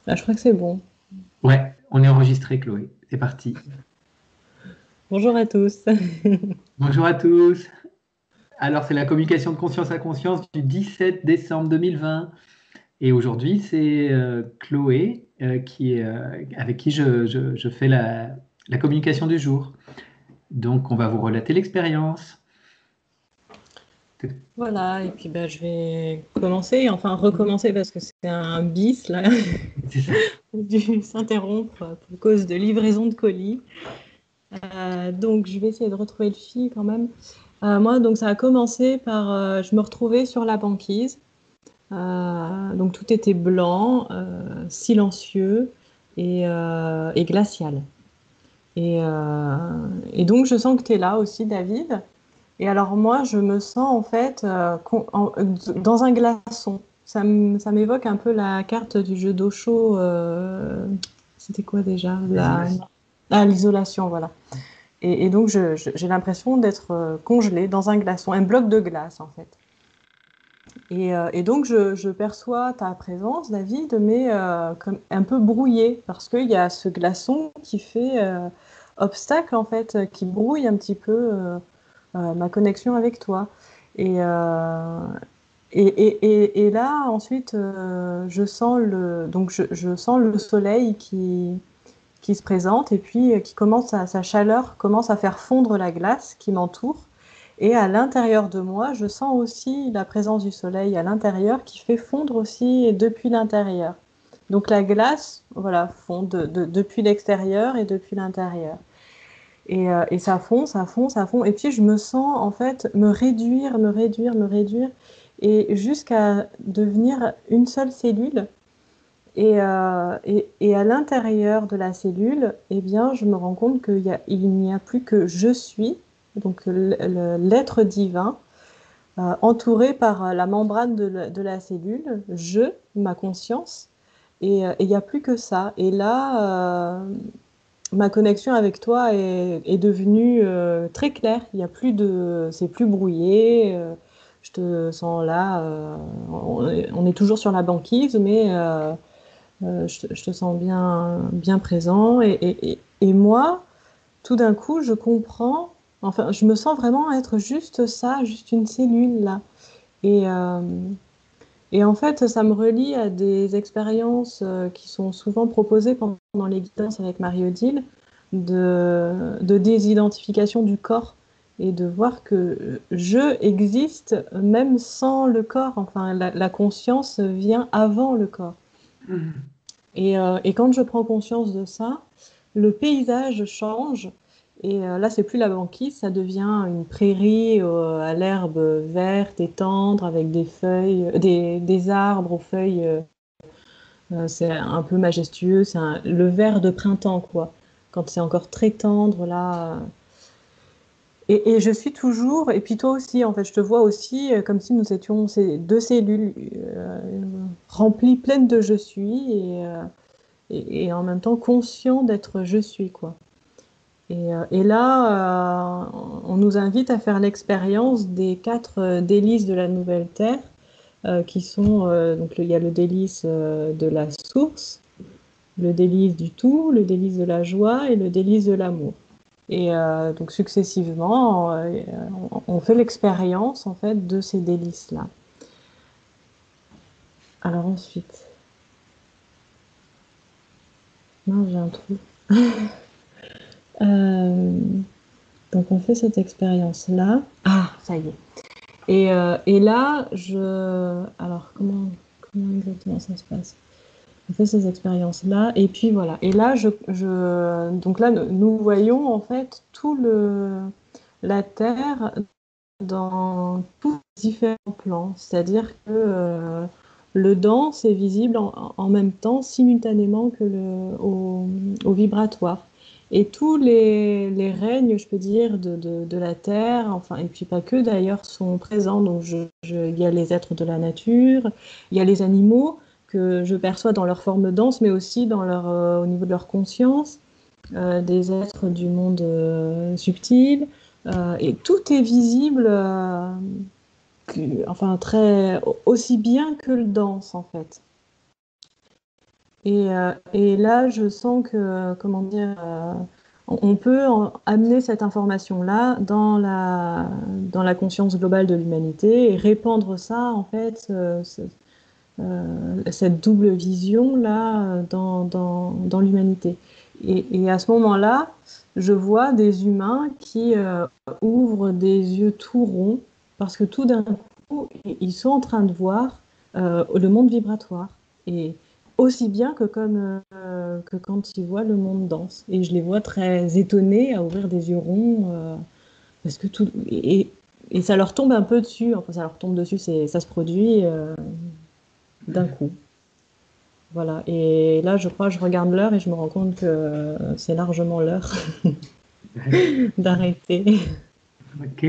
Ah, je crois que c'est bon. Ouais, on est enregistré, Chloé. C'est parti. Bonjour à tous. Bonjour à tous. Alors, c'est la communication de conscience à conscience du 17 décembre 2020. Et aujourd'hui, c'est Chloé avec qui je fais la communication du jour. Donc, on va vous relater l'expérience. Voilà, et puis ben, je vais commencer, enfin recommencer parce que c'est un bis là, C'est ça. dû s'interrompre pour cause de livraison de colis. Donc je vais essayer de retrouver le fil quand même. Moi, donc ça a commencé par, je me retrouvais sur la banquise. Donc tout était blanc, silencieux et glacial. Et donc je sens que tu es là aussi, David. Et alors moi, je me sens en fait dans un glaçon. Ça m'évoque un peu la carte du jeu d'eau chaud. C'était quoi déjà? Désolation. L'isolation, voilà. Et donc j'ai l'impression d'être congelée dans un glaçon, un bloc de glace en fait. Et donc je perçois ta présence, David, mais comme un peu brouillée parce qu'il y a ce glaçon qui fait obstacle en fait, qui brouille un petit peu. Ma connexion avec toi. Et, euh, et là, ensuite, je sens le soleil qui se présente et puis sa chaleur commence à faire fondre la glace qui m'entoure. Et à l'intérieur de moi, je sens aussi la présence du soleil à l'intérieur qui fait fondre aussi depuis l'intérieur. Donc la glace, voilà, fond depuis l'extérieur et depuis l'intérieur. Et ça fond, ça fond, ça fond. Et puis je me sens en fait me réduire, me réduire, me réduire, et jusqu'à devenir une seule cellule. Et à l'intérieur de la cellule, eh bien, je me rends compte il n'y a plus que je suis, donc l'être divin, entouré par la membrane de la cellule, ma conscience, et il n'y a plus que ça. Et là, ma connexion avec toi est devenue très claire. Il y a plus de, c'est plus brouillé. Je te sens là. On est toujours sur la banquise, mais je te sens bien, bien présent. Et moi, tout d'un coup, je comprends. Enfin, je me sens vraiment être juste ça, juste une cellule là. Et, euh, et en fait, ça me relie à des expériences qui sont souvent proposées pendant les guidances avec Marie-Odile de désidentification du corps et de voir que je existe même sans le corps. Enfin, la conscience vient avant le corps. Et quand je prends conscience de ça, le paysage change. Et là, c'est plus la banquise, ça devient une prairie à l'herbe verte et tendre avec des feuilles, des arbres aux feuilles. C'est un peu majestueux, le vert de printemps, quoi. Quand c'est encore très tendre, là. Et je suis toujours, et puis toi aussi, en fait, je te vois aussi comme si nous étions ces deux cellules remplies, pleines de je suis, et en même temps conscient d'être je suis, quoi. Et là, on nous invite à faire l'expérience des quatre délices de la nouvelle terre, qui sont, donc il y a le délice de la source, le délice du tout, le délice de la joie et le délice de l'amour. Et donc successivement, on fait l'expérience en fait de ces délices-là. Alors ensuite, non, j'ai un trou. Euh, donc on fait cette expérience-là. Ah, ça y est. Et là, alors comment exactement ça se passe? On fait ces expériences-là, et puis voilà. Et là, donc là, nous voyons en fait la Terre dans tous les différents plans. C'est-à-dire que le dense est visible en même temps, simultanément que au vibratoire. Et tous les règnes, je peux dire, de la Terre, enfin, et puis pas que d'ailleurs, sont présents. Donc, il y a les êtres de la nature, il y a les animaux que je perçois dans leur forme dense, mais aussi au niveau de leur conscience, des êtres du monde subtil. Et tout est visible, enfin, aussi bien que le danse, en fait. Et là, je sens que, comment dire, on peut amener cette information-là dans la conscience globale de l'humanité et répandre ça, en fait, cette double vision-là dans l'humanité. Et à ce moment-là, je vois des humains qui ouvrent des yeux tout ronds parce que tout d'un coup, ils sont en train de voir le monde vibratoire. Et aussi bien que quand ils voient le monde danse. Et je les vois très étonnés à ouvrir des yeux ronds parce que tout et ça leur tombe un peu dessus. Enfin, ça leur tombe dessus, ça se produit d'un coup. Voilà. Et là, je crois, je regarde l'heure et je me rends compte que c'est largement l'heure d'arrêter. Ok.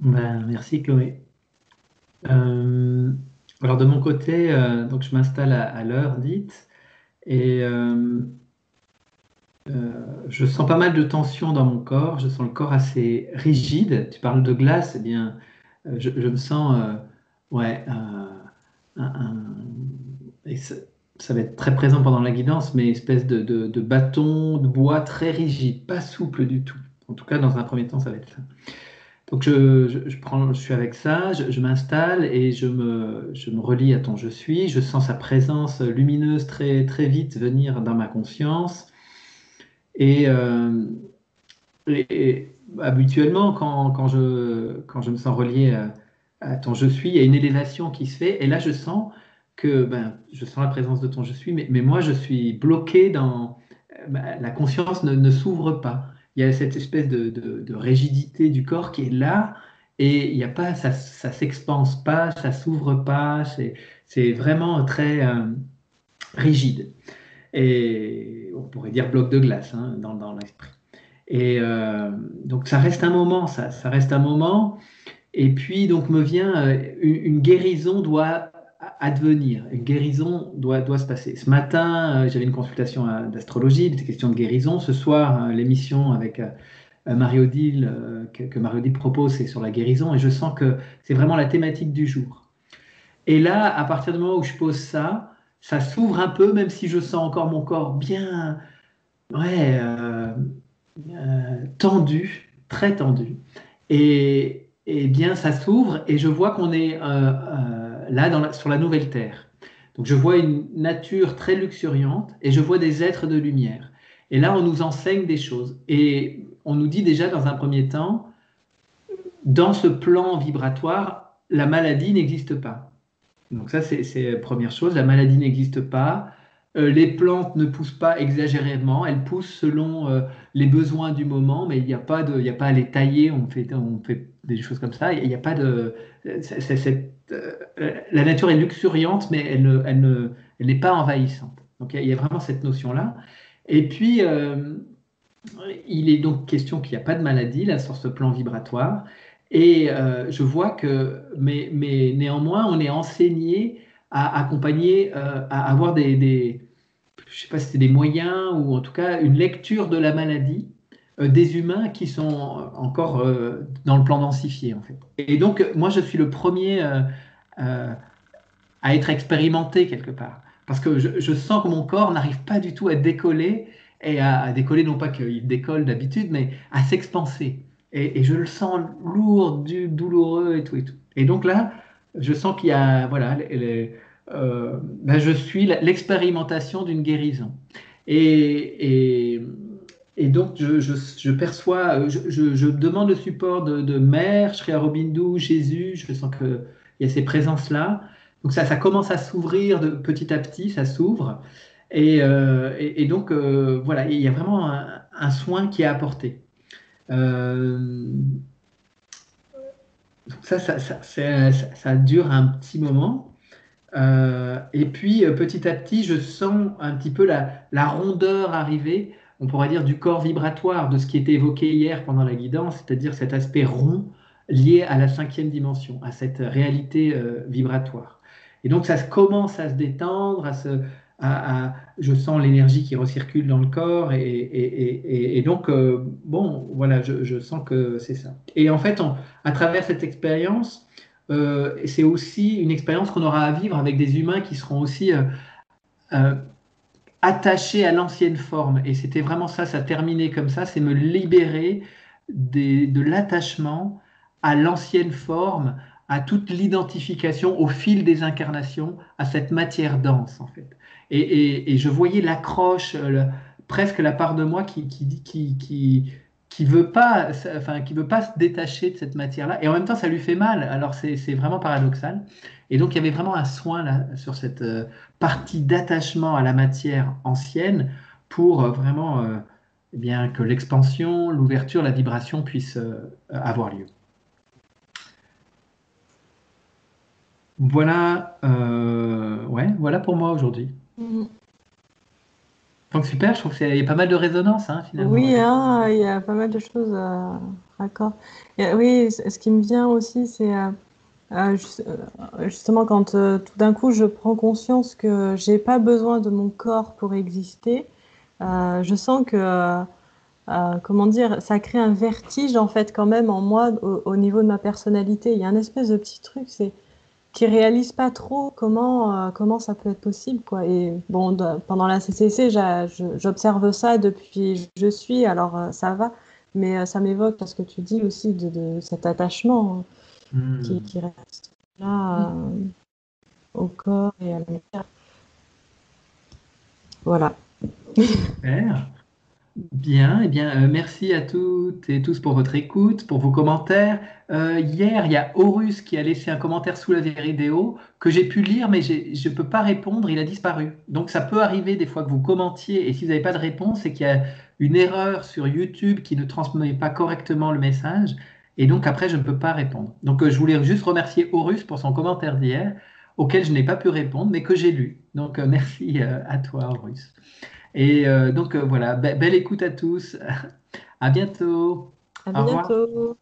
Ben, merci Chloé. Euh, alors de mon côté, donc je m'installe à l'heure dite et je sens pas mal de tension dans mon corps. Je sens le corps assez rigide. Tu parles de glace, eh bien, je me sens, ouais, et ça va être très présent pendant la guidance, mais espèce de bâton de bois très rigide, pas souple du tout. En tout cas, dans un premier temps, ça va être ça. Donc je suis avec ça, je m'installe et je me relie à ton je suis. Je sens sa présence lumineuse très, très vite venir dans ma conscience. Et, habituellement, quand je me sens relié à ton je suis, il y a une élévation qui se fait. Et là, je sens que je sens la présence de ton je suis, mais moi, je suis bloqué dans. La conscience ne s'ouvre pas. Il y a cette espèce de rigidité du corps qui est là. Et il y a pas, ça s'expanse pas, ça s'ouvre pas, c'est vraiment très rigide. Et on pourrait dire bloc de glace hein, dans l'esprit. Et donc ça reste un moment, ça reste un moment. Et puis donc me vient une guérison doit advenir, une guérison doit se passer. Ce matin, j'avais une consultation d'astrologie, des questions de guérison. Ce soir, l'émission avec Marie-Odile que Marie-Odile propose, c'est sur la guérison. Et je sens que c'est vraiment la thématique du jour. Et là, à partir du moment où je pose ça, ça s'ouvre un peu, même si je sens encore mon corps bien, ouais, tendu, très tendu. Et bien, ça s'ouvre et je vois qu'on est là sur la nouvelle Terre. Donc, je vois une nature très luxuriante et je vois des êtres de lumière. Et là, on nous enseigne des choses. Et on nous dit déjà, dans un premier temps, dans ce plan vibratoire, la maladie n'existe pas. Donc ça, c'est la première chose. La maladie n'existe pas. Les plantes ne poussent pas exagérément. Elles poussent selon les besoins du moment, mais il n'y a pas il y a pas à les tailler. On fait des choses comme ça. Il n'y a pas de. La nature est luxuriante, mais elle n'est pas envahissante. Donc il y a vraiment cette notion-là. Et puis, il est donc question qu'il n'y a pas de maladie là sur ce plan vibratoire. Et je vois que, mais néanmoins, on est enseigné à accompagner, à avoir je sais pas si c'est des moyens ou en tout cas une lecture de la maladie des humains qui sont encore dans le plan densifié en fait. Et donc, moi, je suis le premier euh, à être expérimenté quelque part. Parce que je sens que mon corps n'arrive pas du tout à décoller, et à décoller, non pas qu'il décolle d'habitude, mais à s'expanser. Et je le sens lourd, douloureux et tout et tout. Et donc là, je sens qu'il y a, voilà, je suis l'expérimentation d'une guérison. Et, et, et donc, je perçois, je demande le support de Mère, Sri Aurobindo, Jésus, je sens qu'il y a ces présences-là. Donc ça commence à s'ouvrir petit à petit, ça s'ouvre. Et donc, voilà, il y a vraiment un soin qui est apporté. Euh, donc ça dure un petit moment. Et puis, petit à petit, je sens un petit peu la rondeur arriver, on pourrait dire, du corps vibratoire, de ce qui était évoqué hier pendant la guidance, c'est-à-dire cet aspect rond lié à la cinquième dimension, à cette réalité vibratoire. Et donc, ça commence à se détendre, je sens l'énergie qui recircule dans le corps, et donc, bon, voilà, je sens que c'est ça. Et en fait, à travers cette expérience, c'est aussi une expérience qu'on aura à vivre avec des humains qui seront aussi euh, attaché à l'ancienne forme. Et c'était vraiment ça, ça terminait comme ça, c'est me libérer de l'attachement à l'ancienne forme, à toute l'identification au fil des incarnations, à cette matière dense en fait. Et je voyais l'accroche, presque la part de moi qui veut pas, enfin, qui veut pas se détacher de cette matière-là. Et en même temps, ça lui fait mal. Alors c'est vraiment paradoxal. Et donc il y avait vraiment un soin là sur cette partie d'attachement à la matière ancienne pour vraiment eh bien, que l'expansion, l'ouverture, la vibration puissent avoir lieu. Voilà, ouais, voilà pour moi aujourd'hui. Mhm. Donc super, je trouve qu'il y a pas mal de résonance hein, finalement Oui, avec ce qu'on hein, dit. il y a pas mal de choses raccord. Et oui, ce qui me vient aussi, c'est justement quand tout d'un coup je prends conscience que j'ai pas besoin de mon corps pour exister, je sens que comment dire, ça crée un vertige en fait quand même en moi au niveau de ma personnalité. Il y a un espèce de petit truc, c'est qui réalise pas trop comment ça peut être possible quoi. Et bon, pendant la CCC, j'observe ça depuis je suis, alors ça va, mais ça m'évoque ce que tu dis aussi de cet attachement Hmm. qui reste là au corps et à la matière. Voilà. Super. Bien, eh bien, merci à toutes et tous pour votre écoute, pour vos commentaires. Hier, il y a Horus qui a laissé un commentaire sous la vidéo que j'ai pu lire, mais je ne peux pas répondre, il a disparu. Donc ça peut arriver des fois que vous commentiez et si vous n'avez pas de réponse, c'est qu'il y a une erreur sur YouTube qui ne transmet pas correctement le message et donc après, je ne peux pas répondre. Donc je voulais juste remercier Horus pour son commentaire d'hier, auquel je n'ai pas pu répondre, mais que j'ai lu. Donc merci à toi, Horus. Et donc voilà, belle écoute à tous. À bientôt. À Au revoir. bientôt.